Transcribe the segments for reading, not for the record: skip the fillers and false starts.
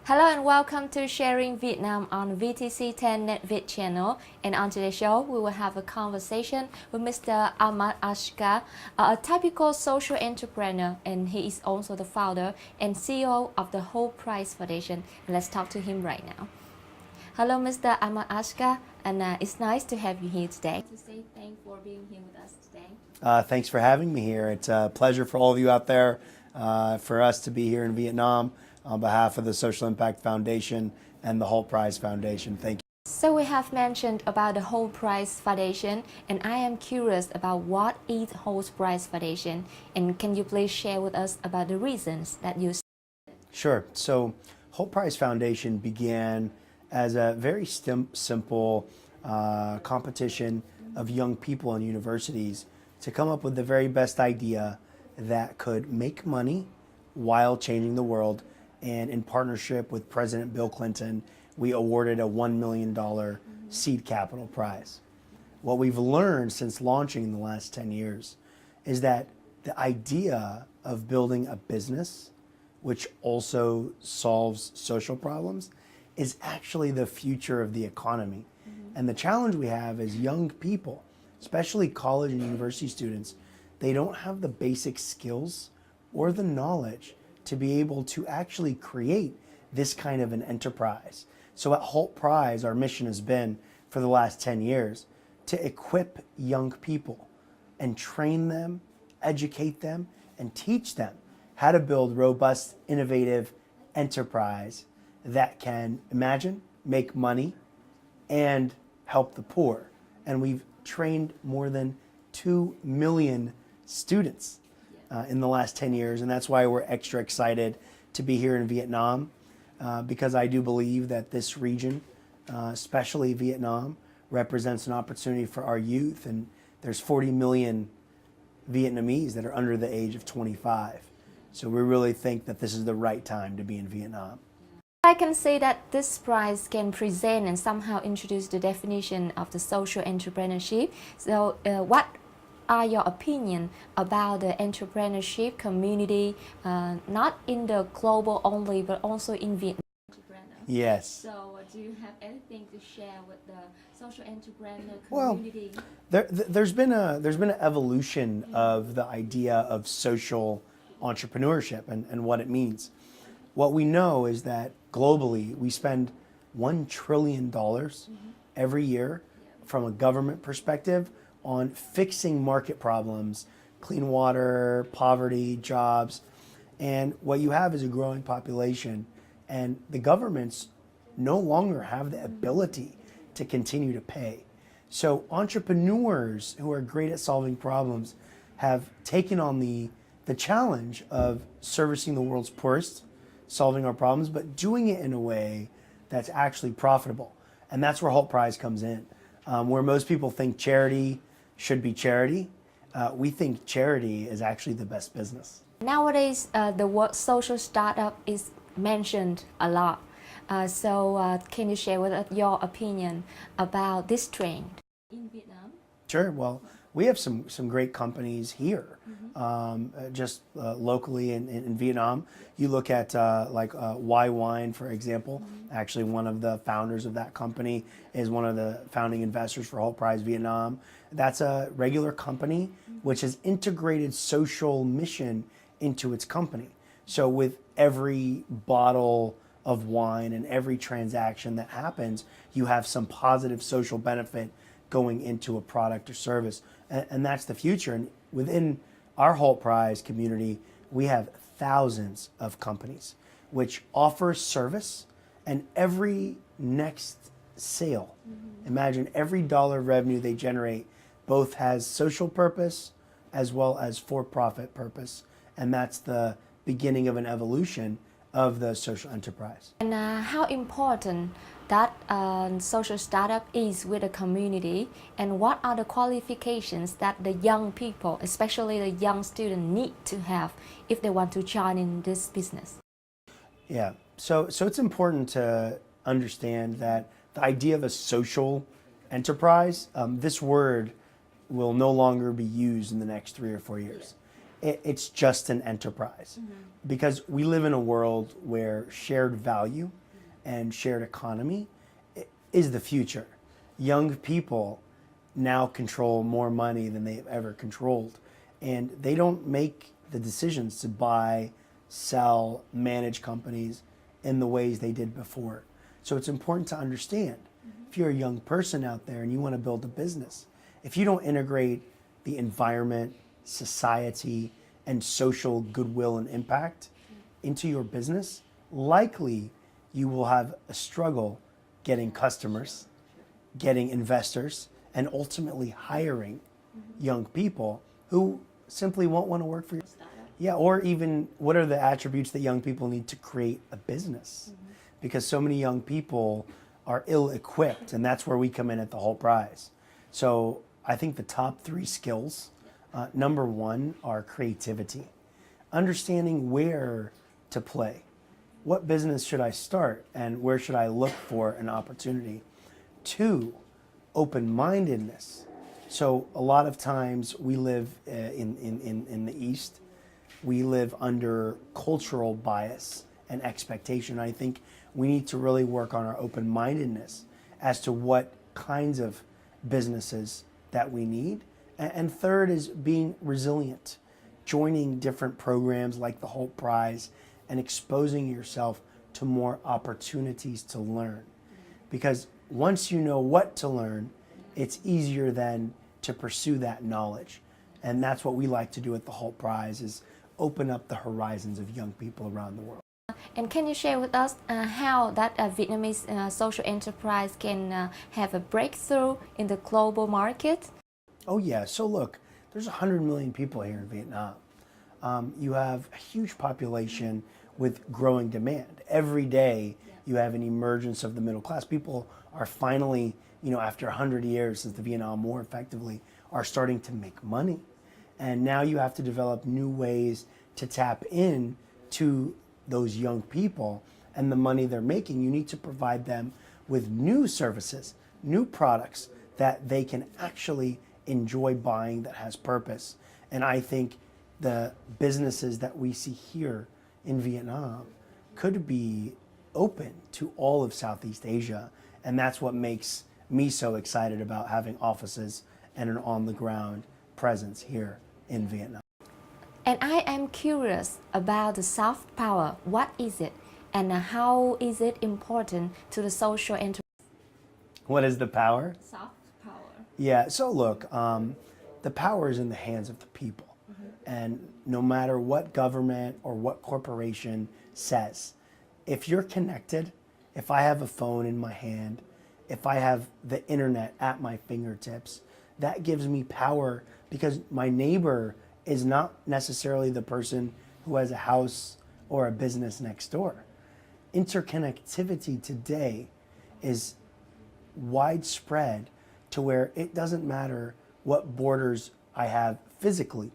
Hello and welcome to Sharing Vietnam on VTC 10 NetVid channel. And on today's show, we will have a conversation with Mr. Ahmad Ashka, a typical social entrepreneur, and he is also the founder and CEO of the Whole Price Foundation. And let's talk to him right now. Hello, Mr. Ahmad Ashka, and it's nice to have you here today. To say thanks for being here with us today. Thanks for having me here. It's a pleasure for all of you out there, for us to be here in Vietnam on behalf of the Social Impact Foundation and the Whole Price Foundation. Thank you. So we have mentioned about the Whole Price Foundation, and I am curious about what is Whole Price Foundation, and can you please share with us about the reasons that you started? Sure. So Whole Price Foundation began as a very simple competition of young people in universities to come up with the very best idea that could make money while changing the world. And in partnership with President Bill Clinton, we awarded a $1 million seed capital prize. What we've learned since launching in the last 10 years is that the idea of building a business which also solves social problems is actually the future of the economy. And the challenge we have is young people, especially college and university students, they don't have the basic skills or the knowledge to be able to actually create this kind of an enterprise. So at Whole Prize, our mission has been for the last 10 years to equip young people and train them, educate them, and teach them how to build robust, innovative enterprise that can imagine, make money, and help the poor. And we've trained more than 2 million students in the last 10 years, and that's why we're extra excited to be here in Vietnam, because I do believe that this region, especially Vietnam, represents an opportunity for our youth, and there's 40 million Vietnamese that are under the age of 25. So we really think that this is the right time to be in Vietnam. I can say that this prize can present and somehow introduce the definition of the social entrepreneurship. So what are your opinion about the entrepreneurship community, not in the global only, but also in Vietnam? Yes. So do you have anything to share with the social entrepreneur community? Well, there's been an evolution of the idea of social entrepreneurship and what it means. What we know is that globally we spend $1 trillion every year from a government perspective on fixing market problems, clean water, poverty, jobs. And what you have is a growing population, and the governments no longer have the ability to continue to pay. So entrepreneurs who are great at solving problems have taken on the challenge of servicing the world's poorest, solving our problems, but doing it in a way that's actually profitable. And that's where Whole Prize comes in. Where most people think charity should be charity, we think charity is actually the best business. Nowadays, the word social startup is mentioned a lot. So can you share with us your opinion about this trend in Vietnam? Sure. Well, we have some great companies here, just locally in Vietnam. You look at like Y Wine, for example. Actually, one of the founders of that company is one of the founding investors for Whole Prize Vietnam. That's a regular company which has integrated social mission into its company. So with every bottle of wine and every transaction that happens, you have some positive social benefit going into a product or service. And that's the future. And within our Whole Prize community, we have thousands of companies which offer service, and every next sale, imagine every dollar of revenue they generate both has social purpose as well as for-profit purpose. And that's the beginning of an evolution of the social enterprise. And how important that social startup is with the community, and what are the qualifications that the young people, especially the young students, need to have if they want to join in this business? Yeah, so it's important to understand that the idea of a social enterprise, this word will no longer be used in the next 3 or 4 years. it's just an enterprise. Because we live in a world where shared value and shared economy is the future. Young people now control more money than they've ever controlled. And they don't make the decisions to buy, sell, manage companies in the ways they did before. So it's important to understand, if you're a young person out there and you want to build a business, if you don't integrate the environment, society, and social goodwill and impact into your business, likely you will have a struggle getting customers, getting investors, and ultimately hiring young people who simply won't want to work for you. Yeah, or even what are the attributes that young people need to create a business? Because so many young people are ill-equipped, and that's where we come in at the whole prize. So I think the top 3 skills, number 1 are creativity. Understanding where to play. What business should I start and where should I look for an opportunity? 2, open-mindedness. So a lot of times we live in the East, we live under cultural bias and expectation. I think we need to really work on our open-mindedness as to what kinds of businesses that we need. And third is being resilient, joining different programs like the Holt Prize and exposing yourself to more opportunities to learn. Because once you know what to learn, it's easier then to pursue that knowledge. And that's what we like to do at the Holt Prize, is open up the horizons of young people around the world. And can you share with us how that Vietnamese social enterprise can have a breakthrough in the global market? Oh yeah, so look, there's 100 million people here in Vietnam. You have a huge population with growing demand. Every day you have an emergence of the middle class. People are finally, after 100 years since the Vietnam War effectively, are starting to make money. And now you have to develop new ways to tap in to those young people and the money they're making. You need to provide them with new services, new products that they can actually enjoy buying, that has purpose. And I think the businesses that we see here in Vietnam could be open to all of Southeast Asia. And that's what makes me so excited about having offices and an on-the-ground presence here in Vietnam. And I am curious about the soft power. What is it? And how is it important to the social enterprise? What is the power? Soft power. Yeah, so look, the power is in the hands of the people. And no matter what government or what corporation says, if you're connected, if I have a phone in my hand, if I have the internet at my fingertips, that gives me power, because my neighbor is not necessarily the person who has a house or a business next door. Interconnectivity today is widespread to where it doesn't matter what borders I have physically.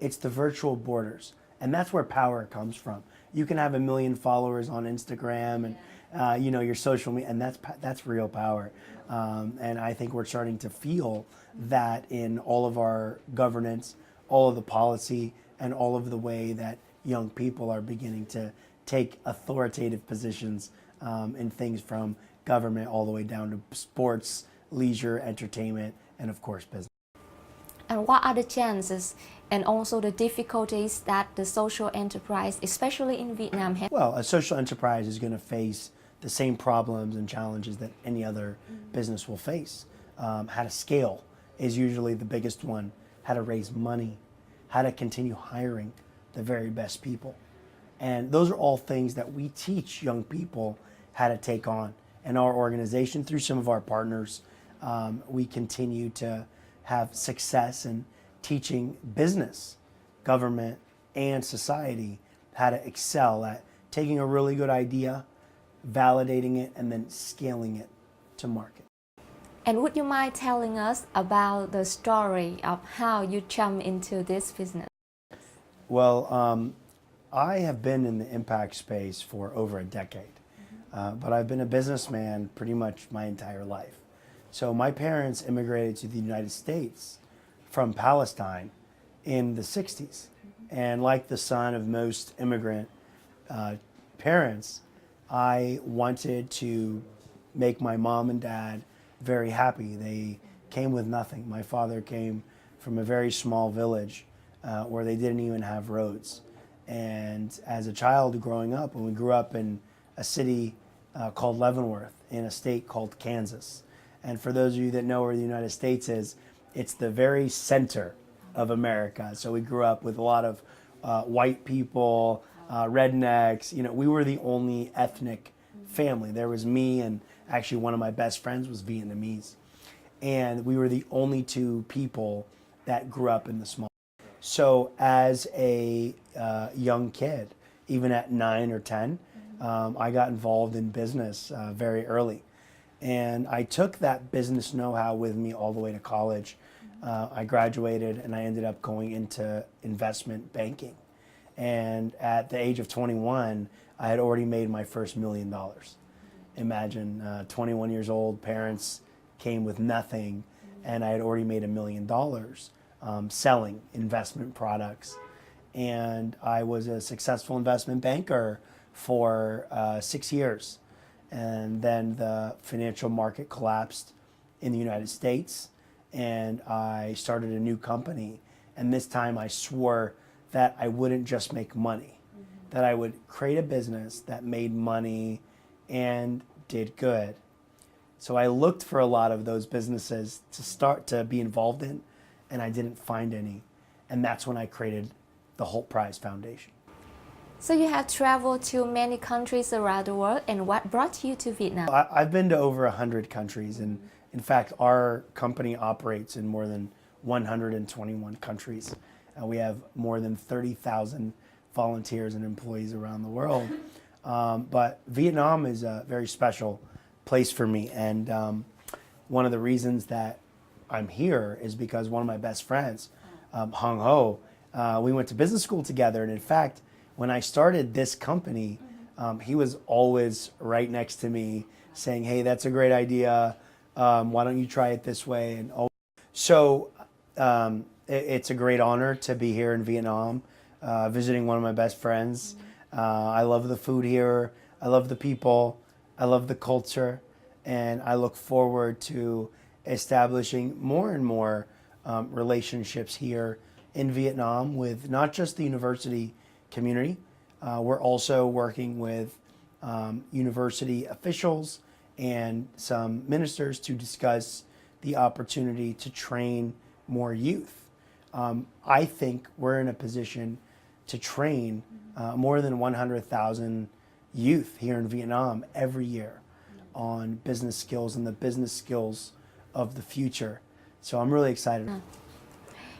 It's the virtual borders. And that's where power comes from. You can have 1 million followers on Instagram and your social media, and that's real power. And I think we're starting to feel that in all of our governance, all of the policy, and all of the way that young people are beginning to take authoritative positions in things from government all the way down to sports, leisure, entertainment, and of course business. And what are the chances and also the difficulties that the social enterprise, especially in Vietnam, has? Well, a social enterprise is going to face the same problems and challenges that any other business will face. How to scale is usually the biggest one. How to raise money, how to continue hiring the very best people. And those are all things that we teach young people how to take on. In our organization, through some of our partners, we continue to have success in teaching business, government, and society how to excel at taking a really good idea, validating it, and then scaling it to market. And would you mind telling us about the story of how you jumped into this business? Well, I have been in the impact space for over a decade, but I've been a businessman pretty much my entire life. So my parents immigrated to the United States from Palestine in the 60s. And like the son of most immigrant parents, I wanted to make my mom and dad very happy. They came with nothing. My father came from a very small village where they didn't even have roads. And as a child growing up, when we grew up in a city called Leavenworth in a state called Kansas. And for those of you that know where the United States is, it's the very center of America. So we grew up with a lot of white people, rednecks. You know, we were the only ethnic family. There was me, and actually one of my best friends was Vietnamese. And we were the only two people that grew up in the small. So as a young kid, even at 9 or 10, I got involved in business very early. And I took that business know-how with me all the way to college. I graduated and I ended up going into investment banking. And at the age of 21, I had already made my first $1 million. Imagine 21 years old, parents came with nothing, and I had already made $1 million selling investment products. And I was a successful investment banker for 6 years. And then the financial market collapsed in the United States, and I started a new company. And this time I swore that I wouldn't just make money, that I would create a business that made money and did good. So I looked for a lot of those businesses to start to be involved in, and I didn't find any. And that's when I created the Holt Prize Foundation. So you have traveled to many countries around the world, and what brought you to Vietnam? I've been to over 100 countries, and in fact, our company operates in more than 121 countries. We have more than 30,000 volunteers and employees around the world. But Vietnam is a very special place for me, and one of the reasons that I'm here is because one of my best friends, Hung Ho, we went to business school together, and in fact, when I started this company, he was always right next to me saying, hey, that's a great idea. Why don't you try it this way? And so it's a great honor to be here in Vietnam, visiting one of my best friends. I love the food here. I love the people. I love the culture. And I look forward to establishing more and more relationships here in Vietnam with not just the university community. We're also working with university officials and some ministers to discuss the opportunity to train more youth. I think we're in a position to train more than 100,000 youth here in Vietnam every year on business skills and the business skills of the future. So I'm really excited.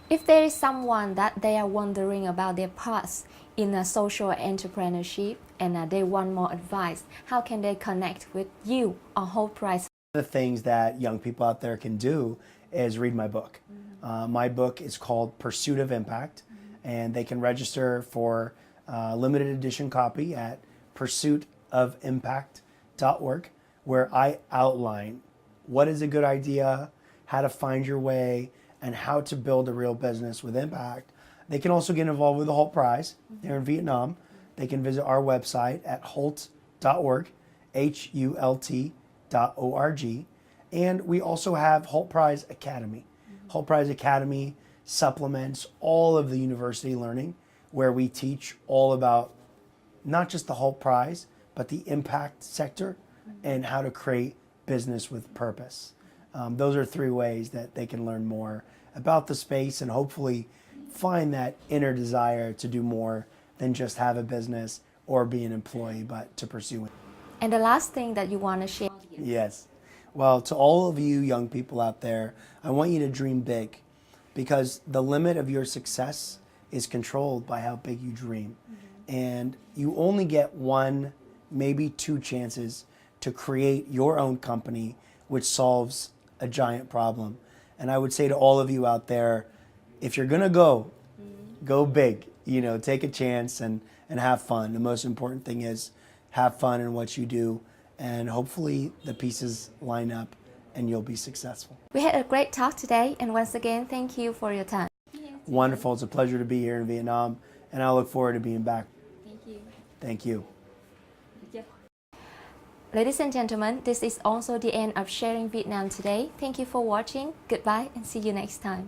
If there is someone that they are wondering about their path in a social entrepreneurship and they want more advice, how can they connect with you on Holt Prize? The things that young people out there can do is read my book. My book is called Pursuit of Impact, and they can register for a limited edition copy at pursuitofimpact.org, where I outline what is a good idea, how to find your way, and how to build a real business with impact. They can also get involved with the Holt Prize there in Vietnam. They can visit our website at holt.org, HULT.org. And we also have Holt Prize Academy. Holt Prize Academy supplements all of the university learning, where we teach all about not just the Holt Prize, but the impact sector and how to create business with purpose. Those are 3 ways that they can learn more about the space and hopefully find that inner desire to do more than just have a business or be an employee, but to pursue it. And the last thing that you want to share? Yes. Well, to all of you young people out there, I want you to dream big, because the limit of your success is controlled by how big you dream. And you only get 1, maybe 2 chances to create your own company which solves a giant problem. And I would say to all of you out there, if you're gonna go big. You know, take a chance and have fun. The most important thing is have fun in what you do, and hopefully the pieces line up and you'll be successful. We had a great talk today, and once again, thank you for your time. Wonderful. It's a pleasure to be here in Vietnam, and I look forward to being back. Thank you. Thank you. Ladies and gentlemen, this is also the end of Sharing Vietnam today. Thank you for watching. Goodbye and see you next time.